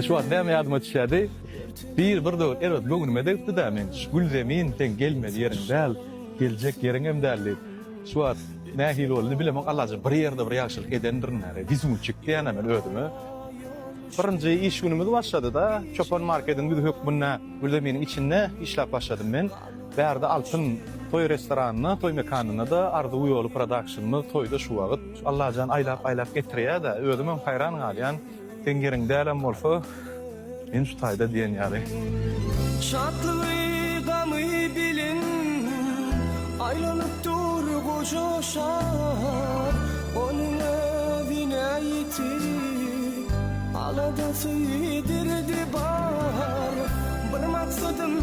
Şu an näme ýadyma düşýärdi? Bir döwür evet göňülme degdi da men Gülzemin sen gelmedi ýeriň däl, geljek ýeriň hem däl. Şu an nähil boldy bilemem Allahy bir ýerde bir ýaşylyk edendir näre. Bizim çykdy ýa-da men ödümi. Birinji iş günümüz başlady da Çopon marketiň bir hökmünde Gülzemin'in içinde işläp başladym men. Bärde altın toy restoranyna, toy mekanyna da ardy uýaly production'my toyda şu wagt Allahyjan aýlap getirýär da ödüm hem haýran galýan. Sen ýeriň dälem bolsa men şu taýda diýen ýaly. Şatlygy gamy bilin, aýlanyp dur goja şahar, onuň evine ýetip, aladasy ýedirdi bar. Bir maksadym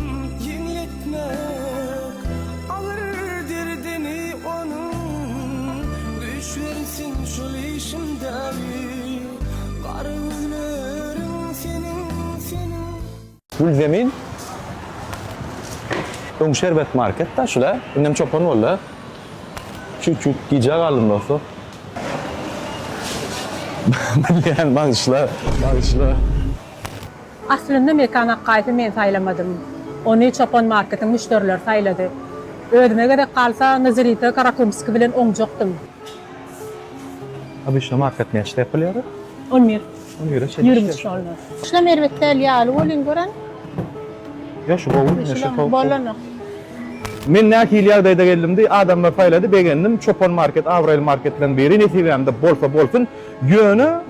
ýeňletmek, alır derdini onuň, düşersin şol işimdäki, garynlaryň senin. Gülzemin Öň şerbet market da şula, innem çopon bolla. Çüçük gija galym dostum. Bilýän bagışla. Aslında mekana gaýty men saýlamadym. Ony çopon marketiň müşteriler saýlady. Ödüme gerek kalsa Nazarita Karakumski bilen oňjokdym. Abi şu market näçe ýapylýar? 11. Yürümüş olmaz. Şuna mervetler ýaly bolyn gören. Ya şu boğun näçe tawuk. Bolany. Men nähil ýagdaýda geldimdi, adamlar paýlady, begendim Çopon market, Avril marketden beri netibämde bolsa ýöne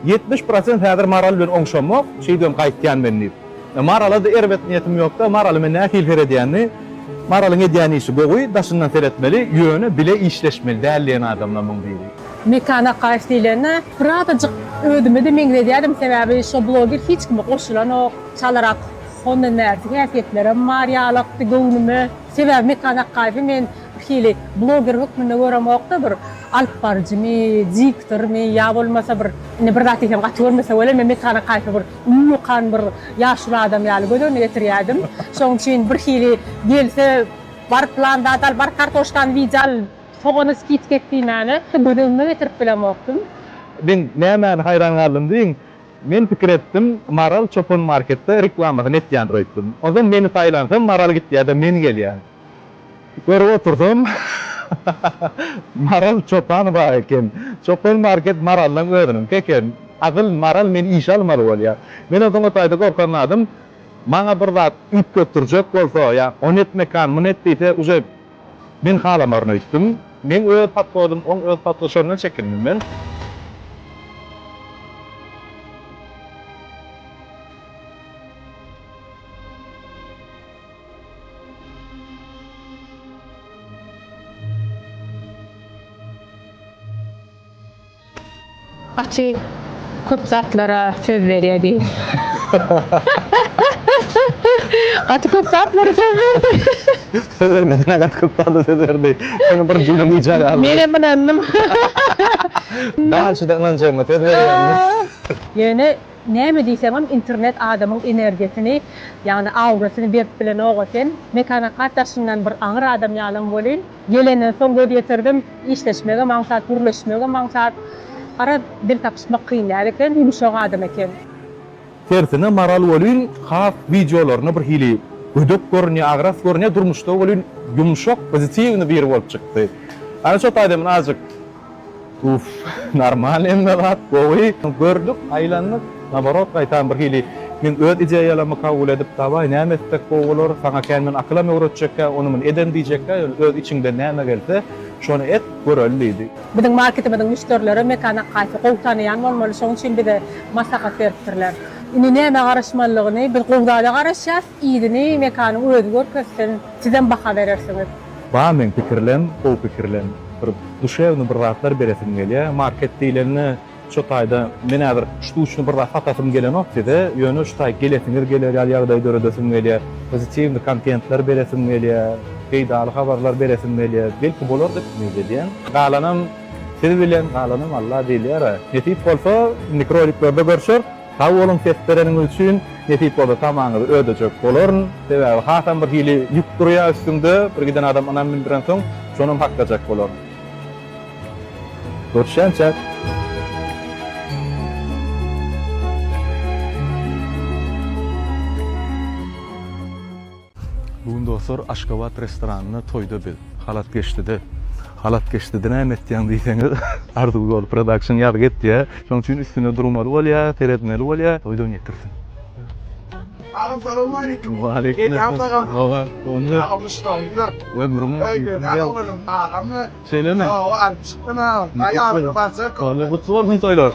70% häzir maral bilen oňşamak, şeýdem gaýtýan men diýip. Marala da erbet niýetim ýokda, maraly men nähil feredýänni, maralyň edýäni işi gowy, daşyndan feretmeli, ýöne bile işleşmeli, dälleýän adamlar muň diýdi. Mekana gaýty diýilende, birazajyk ödüme de meňde diýdim, sebäbi şu bloger hiç kim goşulan o çalarak onda näçe häsiýetlere marýalyk göwnüme, sebäbi mekana gaýty men hili bloger hökmünde göremokda bir alp barjymy, diktormy, ýa bolmasa bir bir zat diýsem gaty görmese bolem, men mekana gaýty bir uýukan bir ýaşly adam ýaly gödöne getirýärdim. Şoň üçin bir hili gelse bar planda dal bar kartoşkan widzial Fogony skit ketdiňmäni gödöne getirip bilemokdym. Ben näme haýran galdım diýin. Men pikir etdim, maral Çopon marketde reklamasyny etýän roýtdym. Ondan meni taýlansam maral gitdi ýa-da men gelýär. Görüp oturdum. Maral Çopon bar eken. Çopon market maraldan ödünüm keken. Agyl maral men iş almaly bolýar. Men oňa taýda gorkanladım. Maňa bir zat üp götürjek bolsa ýa, on etmekan, mun etdiýse uje men halamarny öýtdim. Men öz patrodum, oň öz patroşondan çekindim men. Açy köp zatlara söz berýärdi. Açy köp zatlara söz berdi. Söz vermedi, ne kadar köptandı söz verdi. Onu bir cümle icra aldı. Mene bilendim. Daha şudanlanacağım, söz veriyorum. Yani näme diýsem internet adamyň energesini, ýani aurasyny berip bilen ogaten, mekana gaýtaşyndan bir aňyr adam ýalan bolyn. Gelenden soň gödýetirdim, işleşmege maňsat, gürleşmege maňsat. Ara dil tapışmak kıyınlar eken, yumuşak adam eken. Tersine maral bolyn, haf videolaryny bir hili ödök görünýär, agras görünýär, durmuşda bolyn yumşak, pozitiwny bir bolup çykdy. Ana şu taýdym azyk. Uf, normal emne zat, gowy gördük, aýlandyk, nabarot gaýtan bir hili men öz ideýalamy kabul edip tabaý näme etdik gowalar, saňa kendin akylam öwretjekkä, onu men eden diýjekkä, öz içiňde näme gelse, şonu et göreldi. Biziň marketimiziň müşterileri mekana gaýty gowtanaýan bolmaly, şoň üçin bize maslahat beripdirler. Indi näme garaşmalygyny, bir gowdada garaşýas, ýygyny mekanyň özü görkezsen, sizden baha berersiňiz. Ba men pikirlem, o pikirlem. Bir duşewny bir ratlar beresim gelýär, market diýileni şu taýda men häzir ştuçny bir fatasym gelen okdyda, ýöne şu taý gelesiňiz geler, ýagdaý döredesim gelýär, pozitiwny kontentler beresim gelýär, peýdaly habarlar beresim gelýär, belki bolar dep diýen. Galanam siz bilen galanam Allah diýilýär. Netip bolsa mikroliklarda görüşür. Taw bolum testleriniň üçin netip bolsa tamaňy ödejek bolaryn, sebäbi hasam bir hili ýük durýar üstünde, bir giden adam anan bildiren soň şonum hakkajak bolar. Görüşýänçä. dostlar Aşgabat restoranyny toýda bil. Halat geçdi-de. Halat geçdi-de näme etdiň diýseňiz, Ardugol Production ýar getdi ýa. Şoň üçin üstüne durmaly bolýar, teretmeli bolýar, toýda getirsin. Assalamualaikum. Waalaikumsalam. Onu ömrüm. Söyleme. Ana. Ayağım basık. Kutlu olsun toylar.